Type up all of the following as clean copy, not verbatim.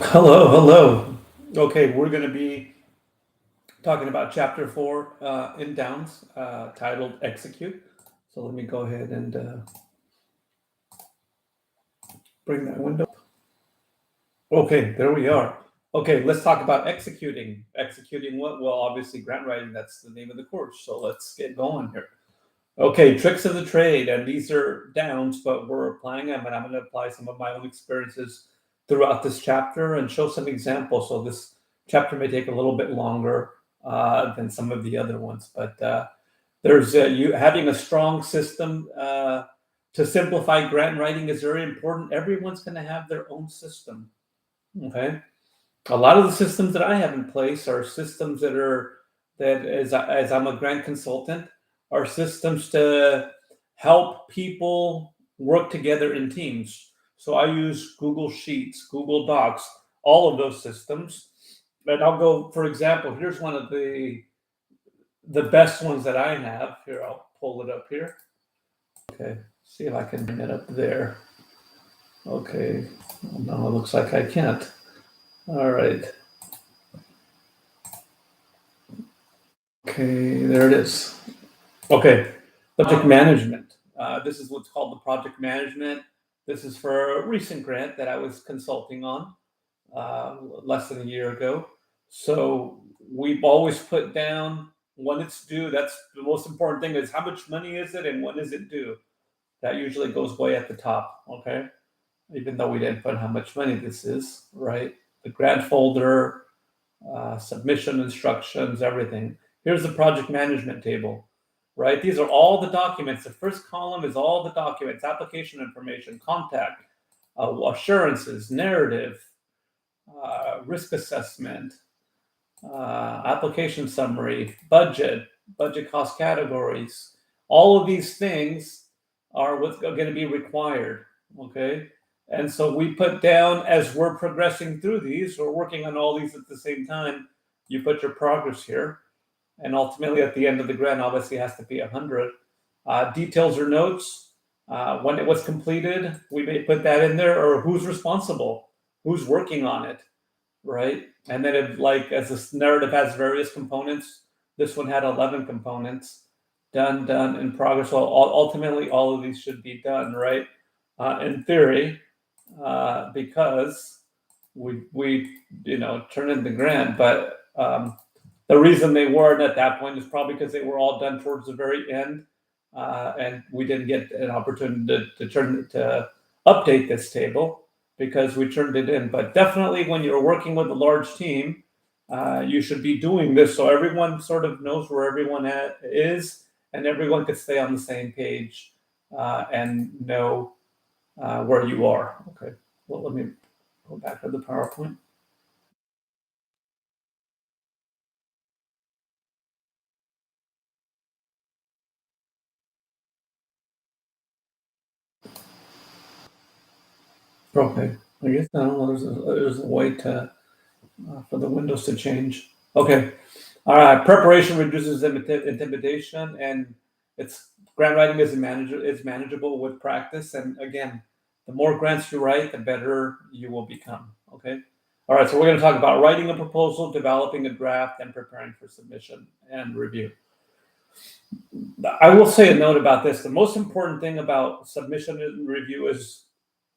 Hello, hello. Okay, we're going to be talking about chapter 4 in Downs, titled Execute. So let me go ahead and bring that window. Okay, there we are. Okay, let's talk about executing. Executing what? Well, obviously, grant writing, that's the name of the course. So let's get going here. Okay, tricks of the trade. And these are Downs, but we're applying them, and I'm going to apply some of my own experiences throughout this chapter and show some examples. So this chapter may take a little bit longer than some of the other ones, but there's you having a strong system to simplify grant writing is very important. Everyone's going to have their own system. Okay, a lot of the systems that I have in place are systems that as I'm a grant consultant are systems to help people work together in teams. So I use Google Sheets, Google Docs, all of those systems. And I'll go, for example, here's one of the best ones that I have. Here, I'll pull it up here. Okay, see if I can bring it up there. Okay, no, it looks like I can't. All right. Okay, there it is. Okay, project management. This is what's called the project management. This is for a recent grant that I was consulting on less than a year ago. So we've always put down when it's due. That's the most important thing is how much money is it and when is it due? That usually goes way at the top, okay? Even though we didn't put how much money this is, right? The grant folder, submission instructions, everything. Here's the project management table, right? These are all the documents. The first column is all the documents, application information, contact, assurances, narrative, risk assessment, application summary, budget cost categories. All of these things are what's going to be required. Okay. And so we put down as we're progressing through these, we're working on all these at the same time. You put your progress here. And ultimately, at the end of the grant, obviously has to be 100. Details or notes, when it was completed, we may put that in there, or who's responsible, who's working on it, right? And then it like as this narrative has various components, this one had 11 components. Done, in progress. So ultimately, all of these should be done, right? In theory, because we turn in the grant, but the reason they weren't at that point is probably because they were all done towards the very end, and we didn't get an opportunity to update this table because we turned it in. But definitely, when you're working with a large team, you should be doing this so everyone sort of knows where everyone is, and everyone could stay on the same page and know where you are. Okay. Well, let me go back to the PowerPoint. Okay. I guess I don't know. There's a way to for the windows to change. Okay. All right. Preparation reduces intimidation, and it's grant writing is manageable with practice. And again, the more grants you write, the better you will become. Okay. All right. So we're going to talk about writing a proposal, developing a draft, and preparing for submission and review. I will say a note about this. The most important thing about submission and review is,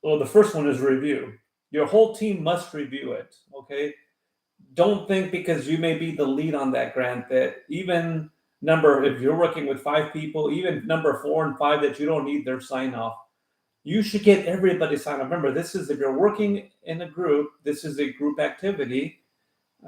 well, the first one is review. Your whole team must review it. Okay. Don't think because you may be the lead on that grant that even if you're working with 5 people, even number 4 and 5, that you don't need their sign off. You should get everybody sign off. Remember, this is if you're working in a group, this is a group activity,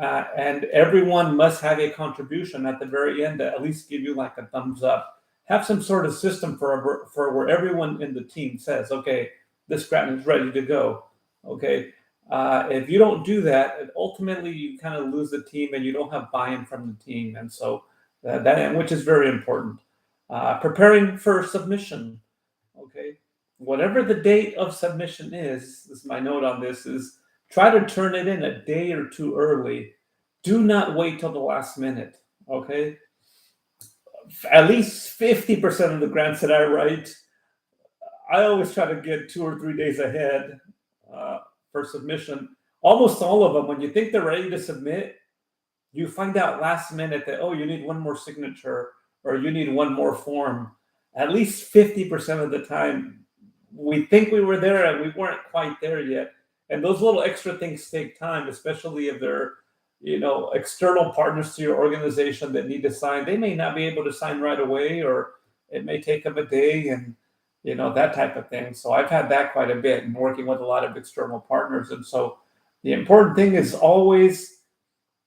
and everyone must have a contribution at the very end to at least give you like a thumbs up. Have some sort of system for where everyone in the team says, okay, this grant is ready to go. Okay, if you don't do that, ultimately you kind of lose the team and you don't have buy-in from the team, and so that which is very important. Preparing for submission. Okay, whatever the date of submission is, this is my note on this is try to turn it in a day or two early. Do not wait till the last minute. Okay, at least 50% of the grants that I write, I always try to get 2 or 3 days ahead for submission. almost all of them, when you think they're ready to submit, you find out last minute that, oh, you need one more signature or you need one more form. At least 50% of the time, we think we were there and we weren't quite there yet. And those little extra things take time, especially if they're, external partners to your organization that need to sign. They may not be able to sign right away, or it may take them a day, and that type of thing. So I've had that quite a bit and working with a lot of external partners. And so the important thing is always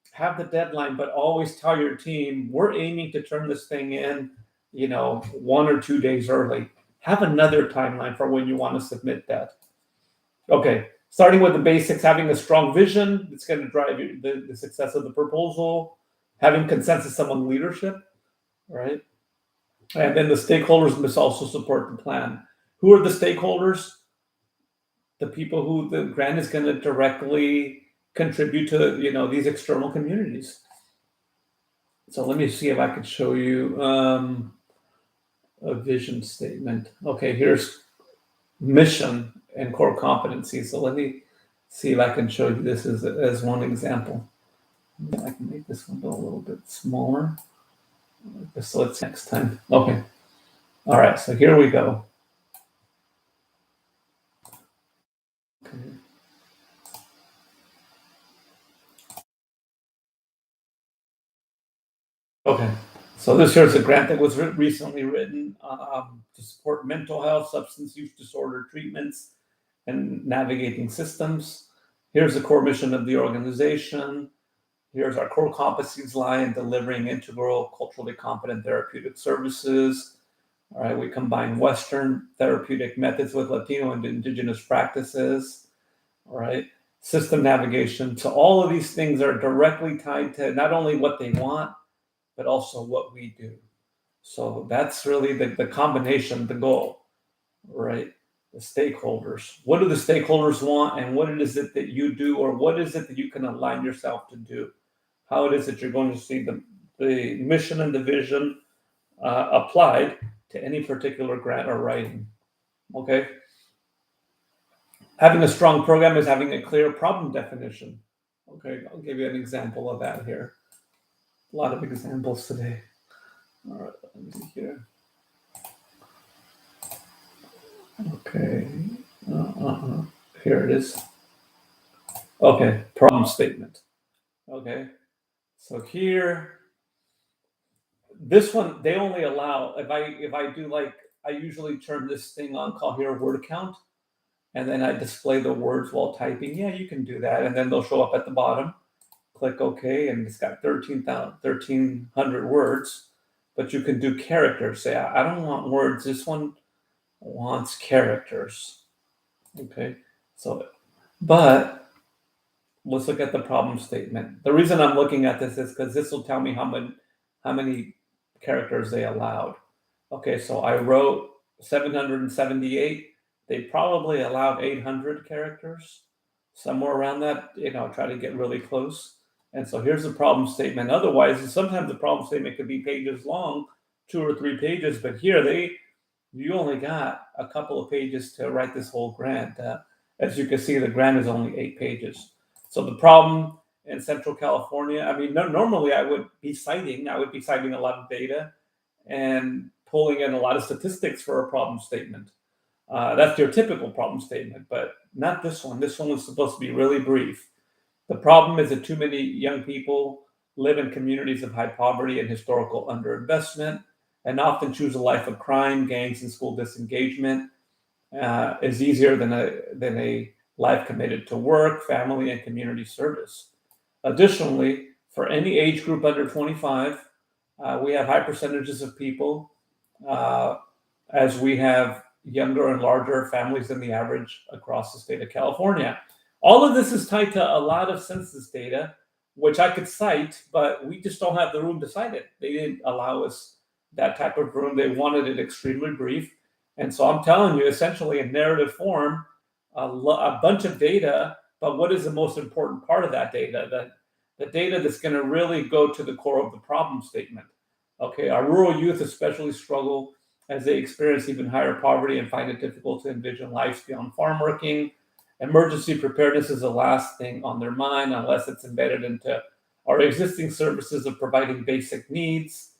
have the deadline, but always tell your team, we're aiming to turn this thing in, 1 or 2 days early. Have another timeline for when you want to submit that. Okay, starting with the basics, having a strong vision, it's going to drive the success of the proposal, having consensus among leadership, right? And then the stakeholders must also support the plan. Who are the stakeholders? The people who the grant is going to directly contribute to, these external communities. So let me see if I can show you a vision statement. Okay, here's mission and core competencies. So let me see if I can show you this as one example. I can make this window a little bit smaller. So it's next time. Okay. All right, so here we go. Okay. Okay, so this here is a grant that was recently written to support mental health, substance use disorder treatments, and navigating systems. Here's the core mission of the organization. Here's our core competencies lie in delivering integral, culturally competent therapeutic services. All right, we combine Western therapeutic methods with Latino and indigenous practices. All right, system navigation. So all of these things are directly tied to not only what they want, but also what we do. So that's really the combination, the goal, right? The stakeholders. What do the stakeholders want, and what is it that you do, or what is it that you can align yourself to do? How it is that you're going to see the mission and the vision applied to any particular grant or writing. Okay. Having a strong program is having a clear problem definition. Okay, I'll give you an example of that here. A lot of examples today. All right, let me see here. Okay, here it is. Okay, problem statement. Okay, so here, this one, they only allow, if I do, like, I usually turn this thing on called here word count, and then I display the words while typing. Yeah, you can do that, and then they'll show up at the bottom. Click OK, and it's got 1,300 words, but you can do characters. Say, I don't want words. This one wants characters. Okay, so, but let's look at the problem statement. The reason I'm looking at this is because this will tell me how many characters they allowed. Okay, so I wrote 778. They probably allowed 800 characters, somewhere around that. Try to get really close. And so here's the problem statement. Otherwise, sometimes the problem statement could be pages long, 2 or 3 pages, but here you only got a couple of pages to write this whole grant. As you can see, the grant is only 8 pages. So the problem in Central California, I mean, normally I would be citing a lot of data and pulling in a lot of statistics for a problem statement. That's your typical problem statement, but not this one. This one was supposed to be really brief. The problem is that too many young people live in communities of high poverty and historical underinvestment, and often choose a life of crime, gangs, and school disengagement. Is easier than a life committed to work, family, and community service. Additionally, for any age group under 25, we have high percentages of people, as we have younger and larger families than the average across the state of California. All of this is tied to a lot of census data, which I could cite, but we just don't have the room to cite it. They didn't allow us that type of room. They wanted it extremely brief. And so I'm telling you, essentially in narrative form, a bunch of data, but what is the most important part of that data? The data that's going to really go to the core of the problem statement. Okay, our rural youth especially struggle as they experience even higher poverty and find it difficult to envision lives beyond farm working. Emergency preparedness is the last thing on their mind unless it's embedded into our existing services of providing basic needs,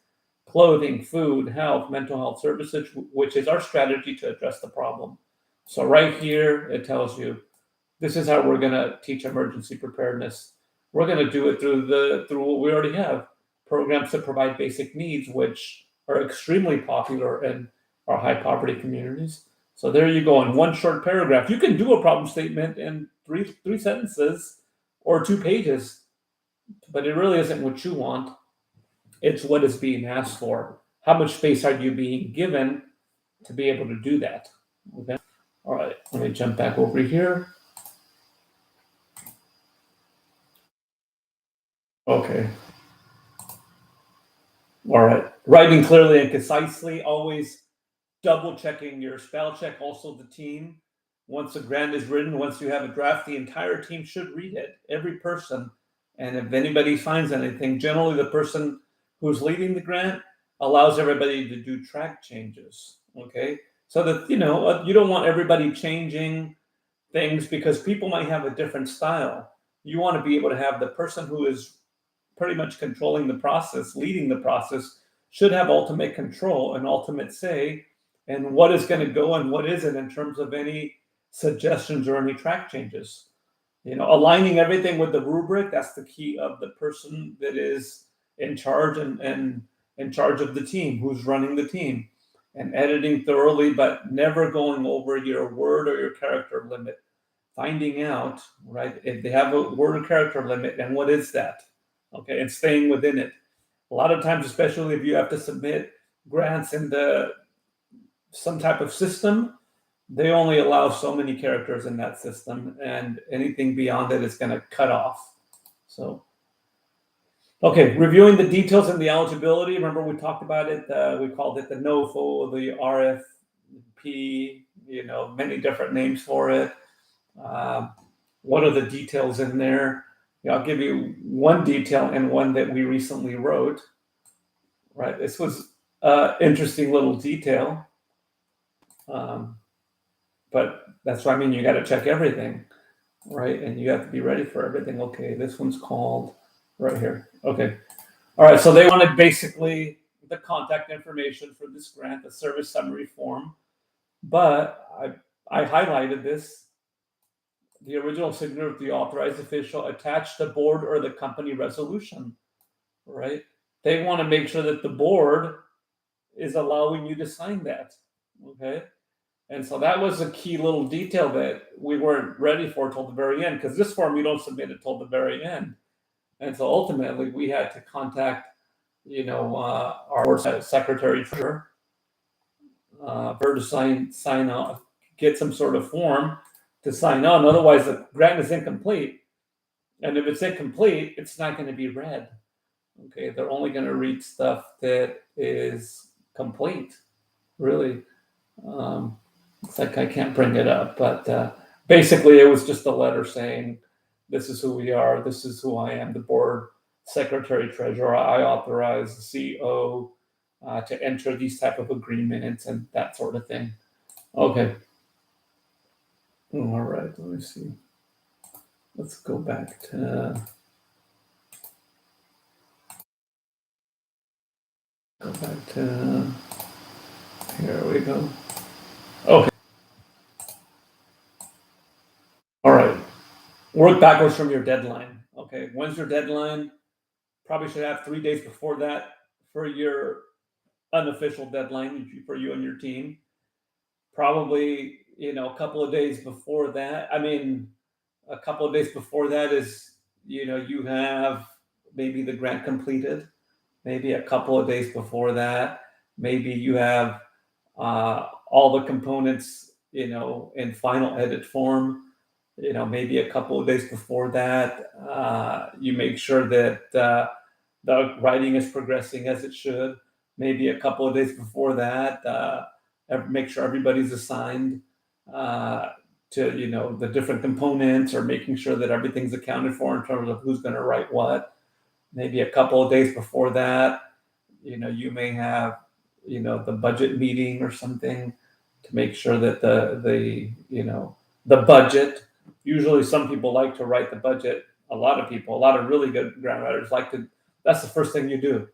clothing, food, health, mental health services, which is our strategy to address the problem. So right here, it tells you this is how we're going to teach emergency preparedness. We're going to do it through what we already have, programs that provide basic needs, which are extremely popular in our high poverty communities. So there you go, in one short paragraph. You can do a problem statement in three sentences or 2 pages, but it really isn't what you want. It's what is being asked for. How much space are you being given to be able to do that? Okay. All right. Let me jump back over here. Okay. All right. Writing clearly and concisely, always double checking your spell check, also the team. Once a grant is written, once you have a draft, the entire team should read it, every person. And if anybody finds anything, generally the person who's leading the grant allows everybody to do track changes. Okay. So that, you don't want everybody changing things because people might have a different style. You want to be able to have the person who is pretty much controlling the process, leading the process, should have ultimate control and ultimate say in what is going to go and what isn't in terms of any suggestions or any track changes. Aligning everything with the rubric, that's the key of the person that is in charge and in charge of the team, who's running the team, and editing thoroughly, but never going over your word or your character limit. Finding out, right, if they have a word or character limit, and what is that? Okay, and staying within it. A lot of times, especially if you have to submit grants into some type of system, they only allow so many characters in that system, and anything beyond it is going to cut off. So, okay, reviewing the details and the eligibility. Remember, we talked about it. We called it the NOFO, the RFP. Many different names for it. What are the details in there? I'll give you one detail and one that we recently wrote. Right, this was an interesting little detail, but that's what I mean. You got to check everything, right? And you have to be ready for everything. Okay, this one's called right here. Okay, all right. So they wanted basically the contact information for this grant, the service summary form, but I highlighted this. The original signature of the authorized official attached the board or the company resolution, right? They want to make sure that the board is allowing you to sign that, okay? And so that was a key little detail that we weren't ready for till the very end, because this form you don't submit it till the very end. And so ultimately we had to contact, our board secretary for her to sign off, get some sort of form to sign on. Otherwise, the grant is incomplete. And if it's incomplete, it's not going to be read. Okay, they're only going to read stuff that is complete. Really, it's like I can't bring it up, but basically, it was just a letter saying, "This is who we are. This is who I am, the board secretary treasurer. I authorize the CO to enter these type of agreements and that sort of thing." Okay. All right. Let me see. Let's go back to. Here we go. Okay. All right. Work backwards from your deadline. Okay. When's your deadline? Probably should have 3 days before that for your unofficial deadline for you and your team. Probably, a couple of days before that. I mean, a couple of days before that is, you have maybe the grant completed. Maybe a couple of days before that, maybe you have all the components, in final edit form. Maybe a couple of days before that, you make sure that the writing is progressing as it should. Maybe a couple of days before that, make sure everybody's assigned to the different components, or making sure that everything's accounted for in terms of who's going to write what. Maybe a couple of days before that, you may have the budget meeting or something to make sure that the budget usually some people like to write the budget. A lot of people, a lot of really good grant writers like to, that's the first thing you do,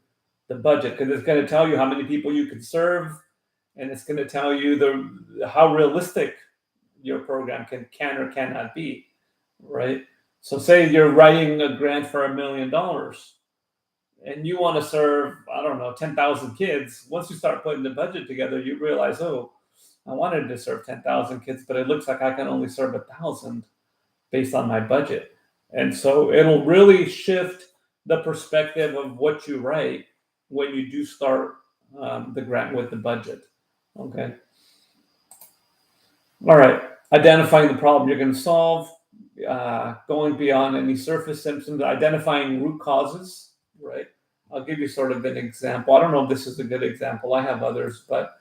the budget, because it's going to tell you how many people you can serve, and it's going to tell you how realistic your program can or cannot be, right? So say you're writing a grant for $1 million and you want to serve, I don't know, 10,000 kids. Once you start putting the budget together, you realize, oh, I wanted to serve 10,000 kids, but it looks like I can only serve 1,000 based on my budget. And so it'll really shift the perspective of what you write when you do start the grant with the budget. Okay. All right. Identifying the problem you're going to solve, going beyond any surface symptoms, identifying root causes, right? I'll give you sort of an example. I don't know if this is a good example. I have others, but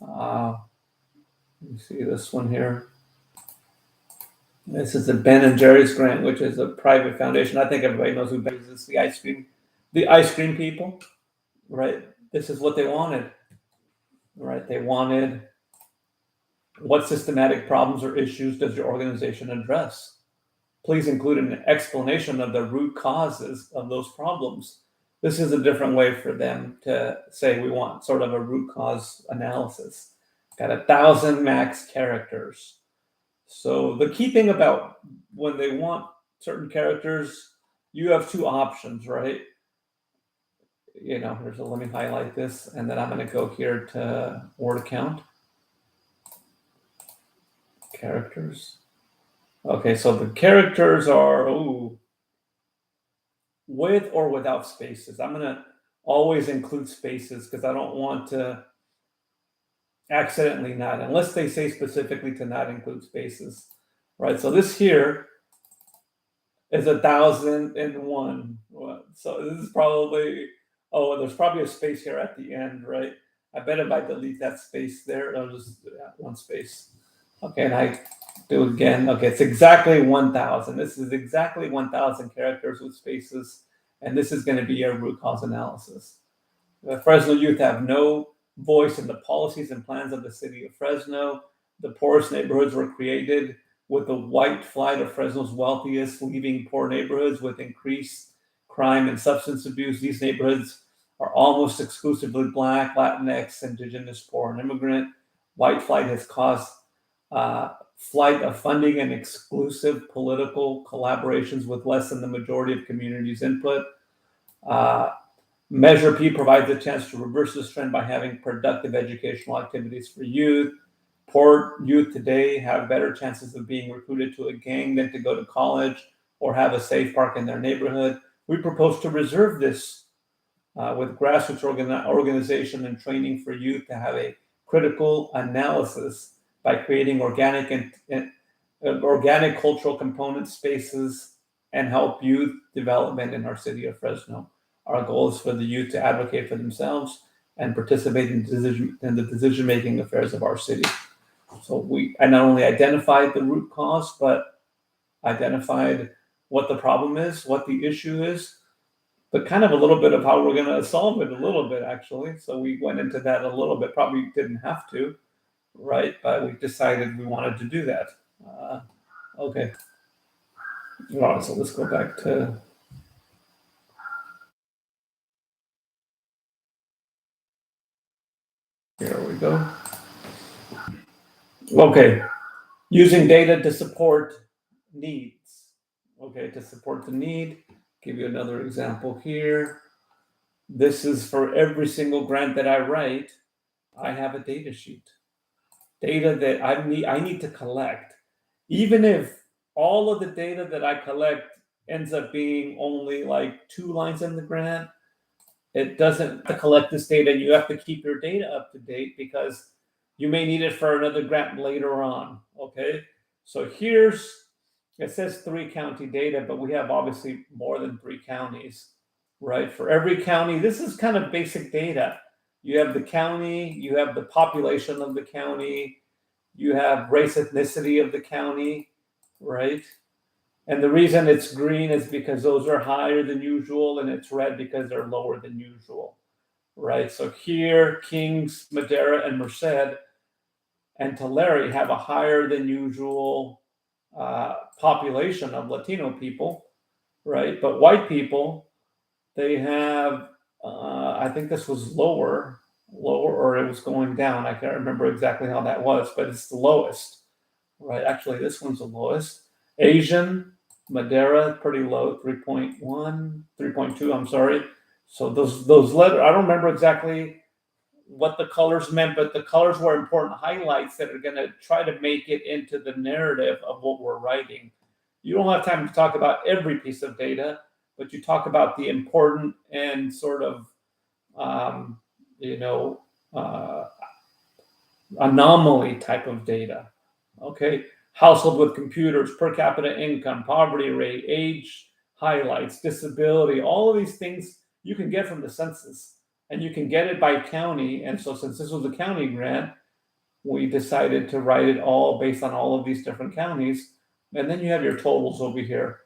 let me see this one here. This is the Ben and Jerry's grant, which is a private foundation. I think everybody knows who Ben is. It's the ice cream people, right? This is what they wanted, right? They wanted, what systematic problems or issues does your organization address? Please include an explanation of the root causes of those problems. This is a different way for them to say we want sort of a root cause analysis. Got 1,000 max characters. So the key thing about when they want certain characters, you have two options, right? You know, let me highlight this, and then I'm going to go here to word count. Characters. Okay, so the characters are with or without spaces. I'm going to always include spaces because I don't want to accidentally not, unless they say specifically to not include spaces, right? So this here is 1,001. So this is probably, there's probably a space here at the end, right? I bet if I delete that space there, I'll just one space. Okay, and I do it again. Okay, it's exactly 1,000. This is exactly 1,000 characters with spaces, and this is going to be your root cause analysis. The Fresno youth have no voice in the policies and plans of the city of Fresno. The poorest neighborhoods were created with the white flight of Fresno's wealthiest, leaving poor neighborhoods with increased crime and substance abuse. These neighborhoods are almost exclusively Black, Latinx, Indigenous, poor, and immigrant. White flight has caused flight of funding and exclusive political collaborations with less than the majority of communities' input. Measure P provides a chance to reverse this trend by having productive educational activities for youth. Poor youth today have better chances of being recruited to a gang than to go to college or have a safe park in their neighborhood. We propose to reserve this with grassroots organization and training for youth to have a critical analysis by creating organic cultural component spaces and help youth development in our city of Fresno. Our goal is for the youth to advocate for themselves and participate in the decision-making affairs of our city. So I not only identified the root cause, but identified what the problem is, what the issue is, but kind of a little bit of how we're going to solve it a little bit, actually. So we went into that a little bit, probably didn't have to, right? But we decided we wanted to do that. Okay. All right, so let's go back to... Here we go. Okay. Using data to support needs. Okay, to support the need. Give you another example here. This is for every single grant that I write, I have a data sheet. Data that I need to collect. Even if all of the data that I collect ends up being only like 2 lines in the grant, it doesn't collect this data. You have to keep your data up to date because you may need it for another grant later on. Okay, so it says 3 county data, but we have obviously more than 3 counties, right? For every county, this is kind of basic data. You have the county, you have the population of the county, you have race, ethnicity of the county, right? And the reason it's green is because those are higher than usual, and it's red because they're lower than usual, right? So here, Kings, Madera, and Merced and Tulare have a higher than usual population of Latino people, right? But white people, they have, I think this was lower, or it was going down. I can't remember exactly how that was, but it's the lowest, right? Actually, this one's the lowest. Asian, Madeira, pretty low, 3.1, 3.2, I'm sorry. So those letters, I don't remember exactly what the colors meant, but the colors were important highlights that are going to try to make it into the narrative of what we're writing. You don't have time to talk about every piece of data, but you talk about the important and sort of, um, you know, uh, anomaly type of data. Okay, household with computers, per capita income, poverty rate, age highlights, disability, all of these things you can get from the census, and you can get it by county. And so, since this was a county grant, we decided to write it all based on all of these different counties. And then you have your totals over here.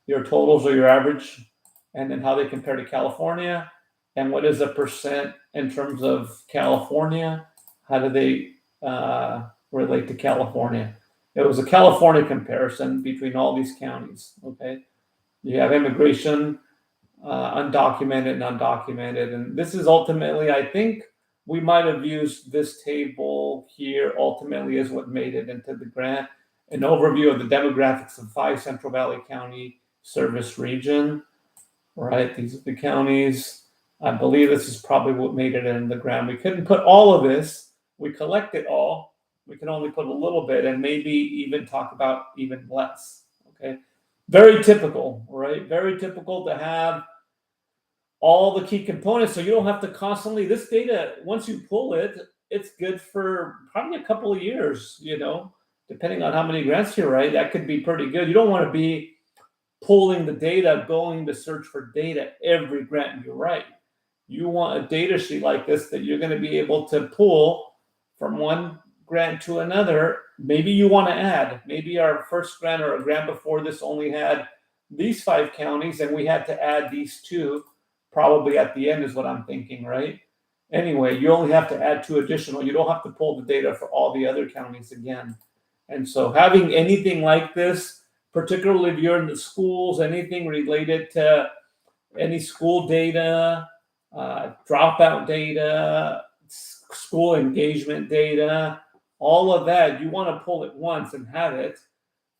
Your totals are your average, and then how they compare to California, and what is the percent in terms of California. How do they relate to California? It was a California comparison between all these counties. Okay, you have immigration, undocumented and undocumented, and this is ultimately, I think, we might have used this table here ultimately as what made it into the grant. An overview of the demographics of 5 Central Valley County service region, right? These are the counties. I believe this is probably what made it in the grant. We couldn't put all of this. We collect it all. We can only put a little bit, and maybe even talk about even less. Okay. Very typical, right? Very typical to have all the key components, so you don't have to constantly, this data, once you pull it, it's good for probably a couple of years, depending on how many grants you write. That could be pretty good. You don't want to be pulling the data, going to search for data every grant you write. You want a data sheet like this that you're going to be able to pull from one grant to another. Maybe you want to add, maybe our first grant or a grant before this only had these 5 counties, and we had to add these 2 probably at the end, is what I'm thinking, right? Anyway, you only have to add 2 additional. You don't have to pull the data for all the other counties again. And so having anything like this, particularly if you're in the schools, anything related to any school data, dropout data, school engagement data, all of that, you want to pull it once and have it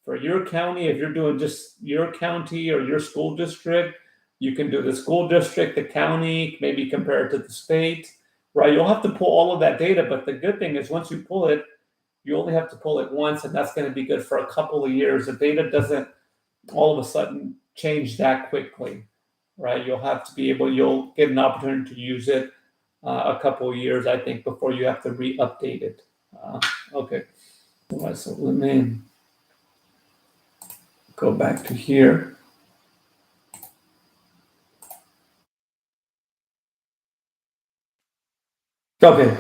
for your county. If you're doing just your county or your school district, you can do the school district, the county, maybe compare it to the state, right? You'll have to pull all of that data, but the good thing is once you pull it, you only have to pull it once, and that's going to be good for a couple of years. The data doesn't all of a sudden change that quickly, right? You'll get an opportunity to use it a couple of years, I think, before you have to re-update it. Okay, so let me go back to here. Okay,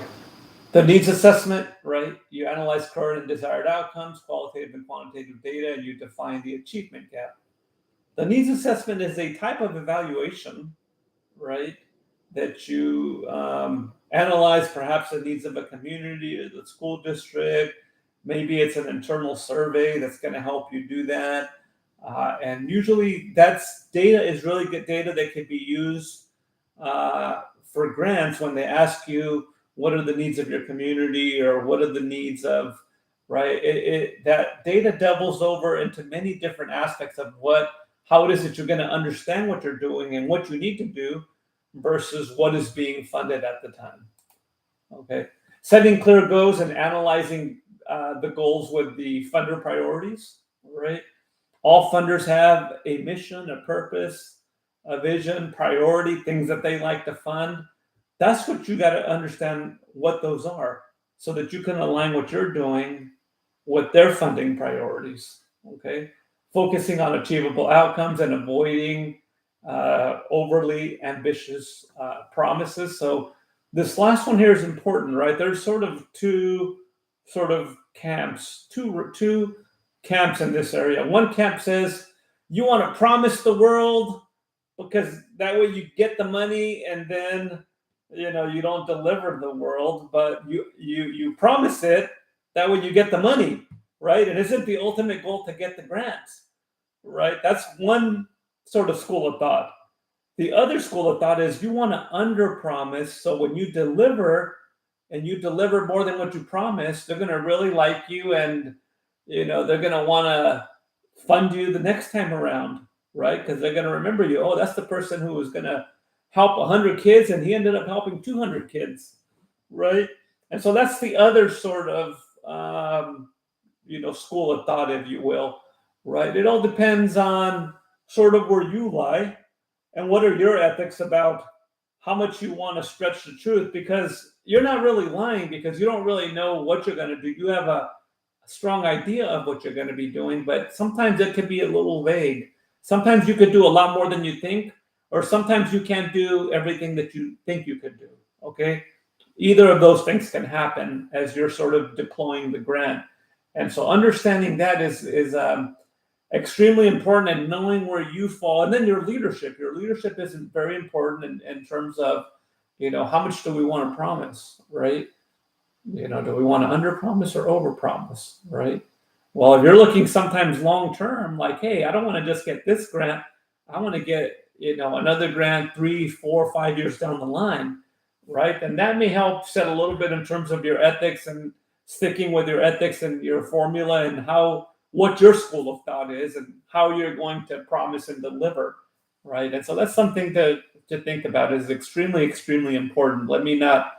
the needs assessment, right? You analyze current and desired outcomes, qualitative and quantitative data, and you define the achievement gap. The needs assessment is a type of evaluation, right? That you analyze perhaps the needs of a community or the school district. Maybe it's an internal survey that's going to help you do that. And usually that's data is really good data that can be used for grants when they ask you what are the needs of your community or what are the needs of, right? That data delves over into many different aspects of how it is that you're going to understand what you're doing and what you need to do versus what is being funded at the time. Okay. Setting clear goals and analyzing the goals with the funder priorities, right? All funders have a mission, a purpose, a vision, priority, things that they like to fund. That's what you got to understand what those are so that you can align what you're doing with their funding priorities. Okay. Focusing on achievable outcomes and avoiding overly ambitious promises. So this last one here is important, right? There's sort of two camps in this area. One camp says you want to promise the world because that way you get the money, and then you don't deliver the world, but you promise it, that way you get the money. right? It isn't the ultimate goal to get the grant, right? That's one sort of school of thought. The other school of thought is you want to under promise. So when you deliver and you deliver more than what you promised, they're going to really like you, and they're going to want to fund you the next time around, right? Because they're going to remember you. Oh, that's the person who was going to help 100 kids and he ended up helping 200 kids, right? And so that's the other sort of school of thought, if you will, right? It all depends on sort of where you lie and what are your ethics about how much you want to stretch the truth, because you're not really lying because you don't really know what you're going to do. You have a strong idea of what you're going to be doing, but sometimes it could be a little vague. Sometimes you could do a lot more than you think, or sometimes you can't do everything that you think you could do. Okay. Either of those things can happen as you're sort of deploying the grant. And so understanding that is extremely important, and knowing where you fall. And then your leadership is very important in terms of, how much do we want to promise, right? Do we want to under promise or over promise, right? Well, if you're looking sometimes long term, like, hey, I don't want to just get this grant, I want to get another grant 3, 4, 5 years down the line, right? And that may help set a little bit in terms of your ethics and sticking with your ethics and your formula and what your school of thought is and how you're going to promise and deliver, right? And so that's something to think about, is extremely, extremely important. Let me not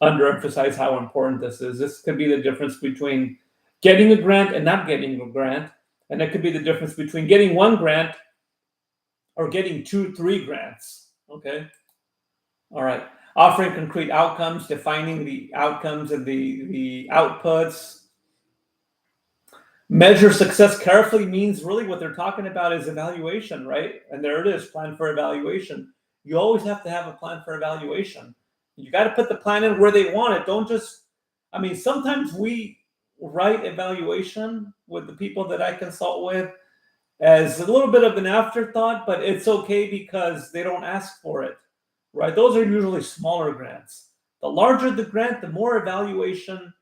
underemphasize how important this is. This could be the difference between getting a grant and not getting a grant. And it could be the difference between getting one grant or getting 2, 3 grants. Okay. All right. Offering concrete outcomes, defining the outcomes and the outputs. Measure success carefully means really what they're talking about is evaluation, right? And there it is, plan for evaluation. You always have to have a plan for evaluation. You got to put the plan in where they want it. Don't just, sometimes we write evaluation with the people that I consult with as a little bit of an afterthought, but it's okay because they don't ask for it, right? Those are usually smaller grants. The larger the grant, the more evaluation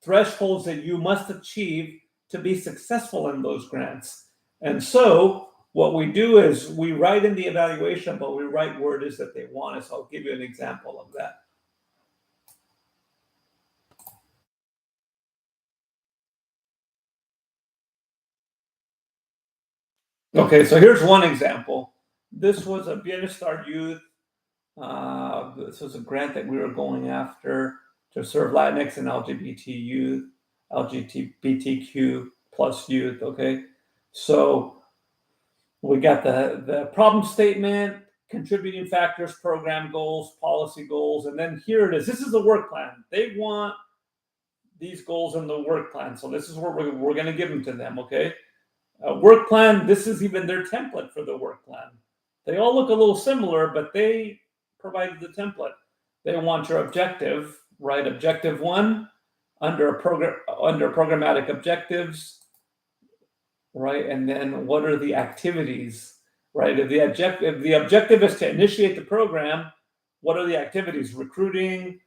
thresholds that you must achieve to be successful in those grants. And so what we do is we write in the evaluation, but we write where it is that they want us. So I'll give you an example of that. Okay, so here's one example. This was a Bienestar Youth. This was a grant that we were going after to serve Latinx and LGBT youth, LGBTQ plus youth. Okay, so we got the problem statement, contributing factors, program goals, policy goals, and then here it is. This is the work plan. They want these goals in the work plan, so this is what we're going to give them to them. Okay, work plan. This is even their template for the work plan. They all look a little similar, but they provided the template. They want your objective, right? Objective 1 under programmatic objectives, right? And then what are the activities, right? If the objective is to initiate the program, what are the activities? Recruiting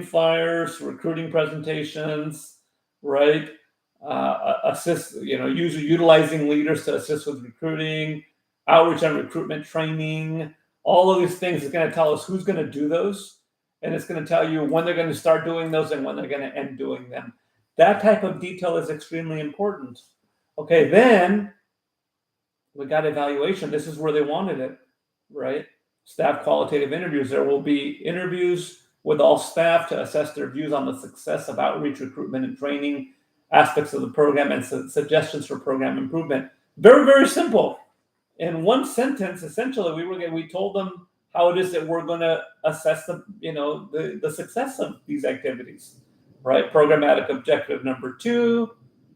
flyers, recruiting presentations, right? Assist, utilizing leaders to assist with recruiting, outreach and recruitment training. All of these things is going to tell us who's going to do those, and it's going to tell you when they're going to start doing those and when they're going to end doing them. That type of detail is extremely important. Okay, then we got evaluation. This is where they wanted it, right? Staff qualitative interviews. There will be interviews with all staff to assess their views on the success of outreach, recruitment, and training aspects of the program and suggestions for program improvement. Very, very simple. In one sentence, essentially, we told them how it is that we're going to assess the success of these activities, right? Programmatic objective number 2,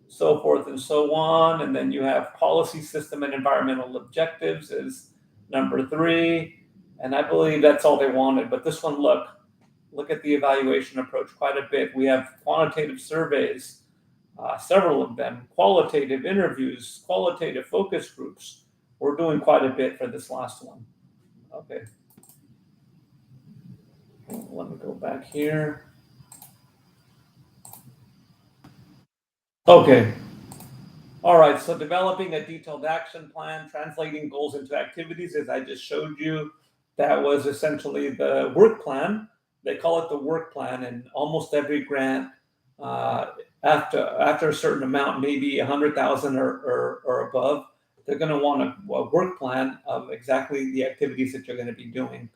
so forth and so on. And then you have policy, system, and environmental objectives is number 3. And I believe that's all they wanted. But this one, look at the evaluation approach quite a bit. We have quantitative surveys, several of them, qualitative interviews, qualitative focus groups. We're doing quite a bit for this last one. Okay. Let me go back here. Okay. All right. So developing a detailed action plan, translating goals into activities, as I just showed you, that was essentially the work plan. They call it the work plan, and almost every grant, uh, after a certain amount, maybe 100,000 or above, they're going to want a work plan of exactly the activities that you're going to be doing.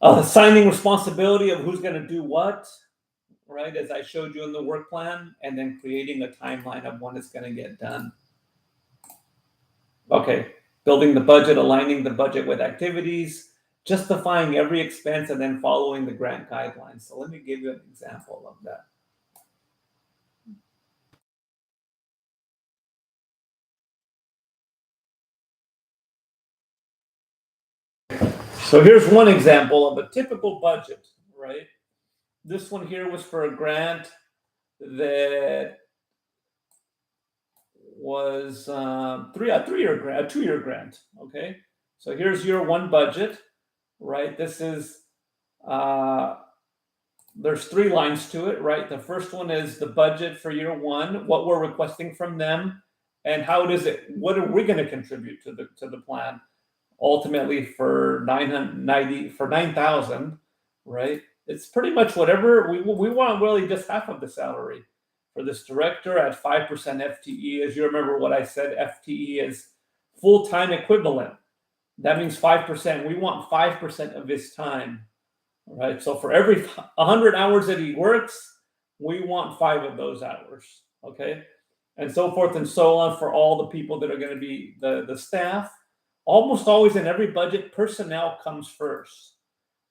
Assigning responsibility of who's going to do what, right, as I showed you in the work plan, and then creating a timeline of when it's going to get done. Okay, building the budget, aligning the budget with activities, justifying every expense, and then following the grant guidelines. So let me give you an example of that. So here's one example of a typical budget, right? This one here was for a grant that was a 2-year grant. Okay, so here's year one budget, right? This is uh, there's 3 lines to it, right? The first one is the budget for year one, what we're requesting from them, and how does it? What are we going to contribute to the plan? Ultimately, for 990 for 9,000, right? It's pretty much whatever we want. Really, just half of the salary for this director at 5% FTE. As you remember, what I said, FTE is full time equivalent. That means 5%. We want 5% of his time. Right. So for every 100 hours that he works, we want 5 of those hours. Okay. And so forth and so on for all the people that are going to be the staff. Almost always in every budget, personnel comes first.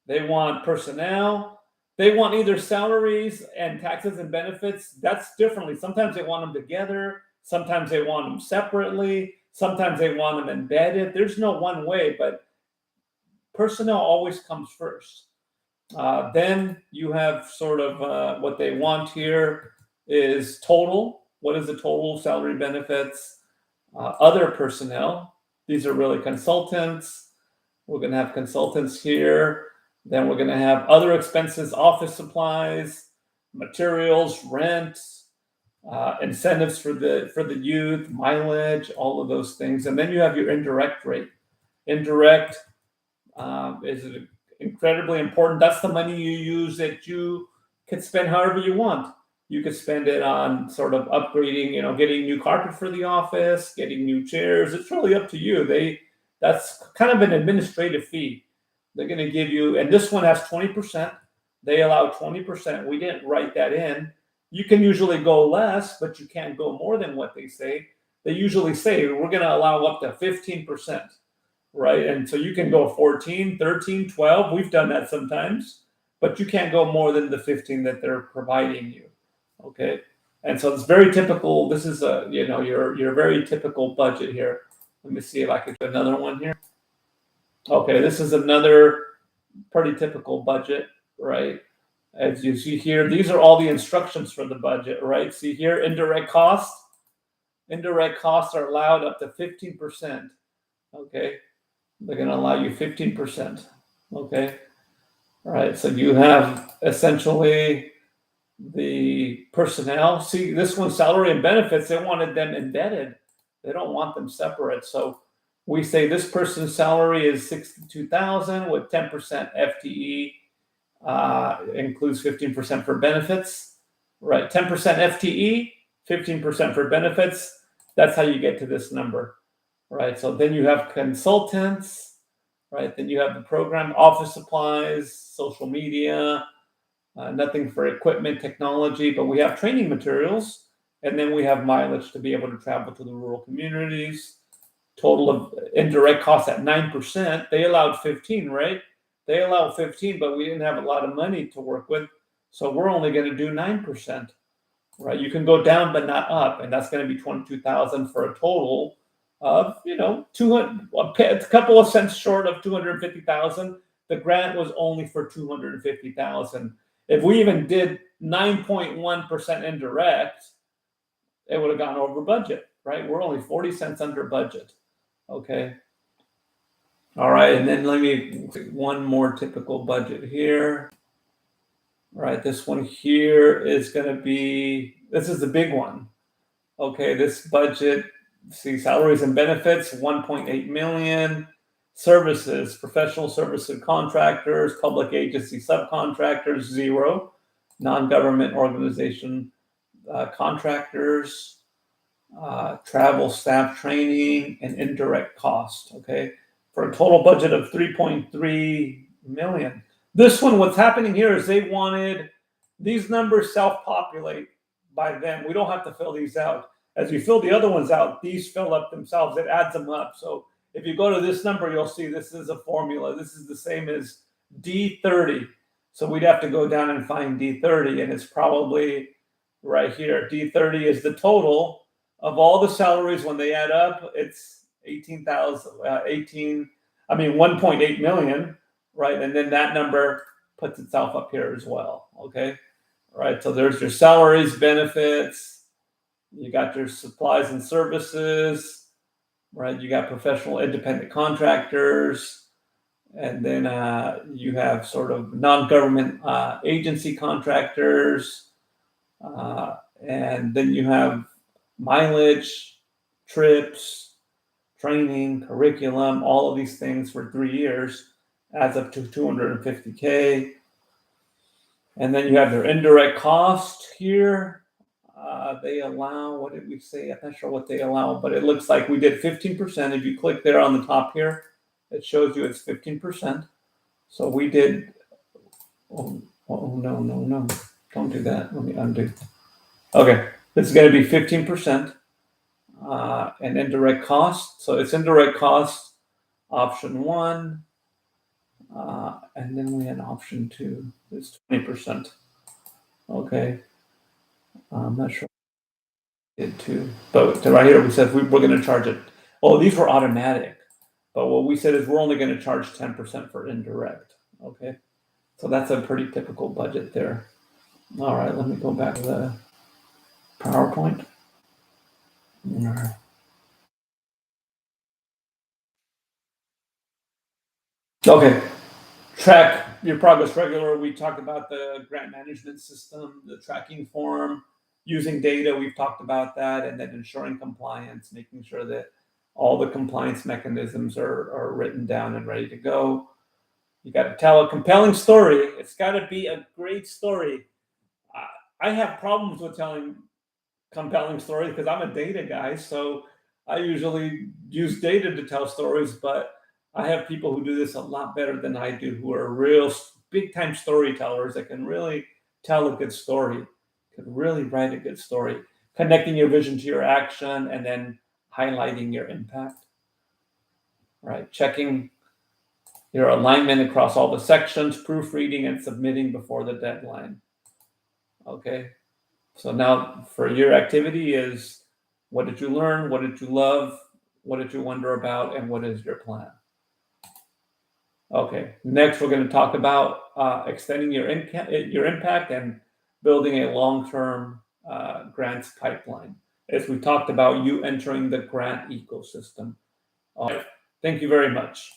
They want personnel. They want either salaries and taxes and benefits. That's differently. Sometimes they want them together. Sometimes they want them separately. Sometimes they want them embedded. There's no one way, but personnel always comes first. Then you have sort of what they want here is total. What is the total salary benefits? Other personnel. These are really consultants. We're going to have consultants here. Then we're going to have other expenses, office supplies, materials, rent, incentives for the youth, mileage, all of those things. And then you have your indirect rate. Indirect is incredibly important. That's the money you use that you can spend however you want. You could spend it on sort of upgrading, getting new carpet for the office, getting new chairs. It's really up to you. That's kind of an administrative fee. They're going to give you, and this one has 20%. They allow 20%. We didn't write that in. You can usually go less, but you can't go more than what they say. They usually say we're going to allow up to 15%. Right? And so you can go 14, 13, 12. We've done that sometimes, but you can't go more than the 15 that they're providing you. Okay. And so it's very typical. This is your very typical budget here. Let me see if I could do another one here. Okay, this is another pretty typical budget, right? As you see here, these are all the instructions for the budget, right? See here, indirect costs. Indirect costs are allowed up to 15%. Okay. They're going to allow you 15%. Okay. All right. So you have essentially the personnel. See, this one's salary and benefits. They wanted them embedded. They don't want them separate. So we say this person's salary is 62,000 with 10% FTE, includes 15% for benefits. Right. 10% FTE, 15% for benefits. That's how you get to this number. Right. So then you have consultants, right? Then you have the program, office supplies, social media, nothing for equipment, technology, but we have training materials. And then we have mileage to be able to travel to the rural communities. Total of indirect costs at 9%. They allowed 15, right? They allowed 15, but we didn't have a lot of money to work with. So we're only going to do 9%, right? You can go down, but not up. And that's going to be 22,000 for a total of 200, a couple of cents short of 250,000. The grant was only for 250,000. If we even did 9.1% indirect, it would have gone over budget, right? We're only 40 cents under budget. Okay. All right, and then let me one more typical budget here. right? This one here is going to be, this is the big one. Okay, this budget, see, salaries and benefits, 1.8 million. Services, professional services contractors, public agency subcontractors, 0. Non-government organization contractors, travel staff training, and indirect cost, okay? For a total budget of 3.3 million. This one, what's happening here is they wanted these numbers self-populate by them. We don't have to fill these out. As we fill the other ones out, these fill up themselves. It adds them up. So if you go to this number, you'll see this is a formula. This is the same as D30. So we'd have to go down and find D30, and it's probably right here. D30 is the total of all the salaries. When they add up, it's 1.8 million, right? And then that number puts itself up here as well, okay? Right, so there's your salaries, benefits, you got your supplies and services, right? You got professional independent contractors, and then you have sort of non-government agency contractors, and then you have mileage, trips, training, curriculum, all of these things for 3 years adds up to 250K. And then you have their indirect cost here. They allow, what did we say? I'm not sure what they allow, but it looks like we did 15%. If you click there on the top here, it shows you it's 15%. So we did, no, don't do that. Let me undo. Okay, this is going to be 15%. And indirect cost. So it's indirect cost, option 1. And then we had option 2. It's 20%. Okay. I'm not sure I did 2. But right here we said we're going to charge it. Oh, these were automatic. But what we said is we're only going to charge 10% for indirect. Okay. So that's a pretty typical budget there. All right, let me go back to the PowerPoint. All right. Okay, track your progress regular. We talked about the grant management system, the tracking form, using data. We've talked about that, and then ensuring compliance, making sure that all the compliance mechanisms are written down and ready to go. You got to tell a compelling story. It's got to be a great story. I have problems with telling compelling stories because I'm a data guy, so I usually use data to tell stories, but I have people who do this a lot better than I do, who are real big time storytellers that can really tell a good story, can really write a good story, connecting your vision to your action and then highlighting your impact, right? Checking your alignment across all the sections, proofreading and submitting before the deadline. Okay. So now for your activity is, what did you learn? What did you love? What did you wonder about? And what is your plan? Okay, next we're going to talk about extending your impact and building a long-term grants pipeline. As we talked about, you entering the grant ecosystem. All right, thank you very much.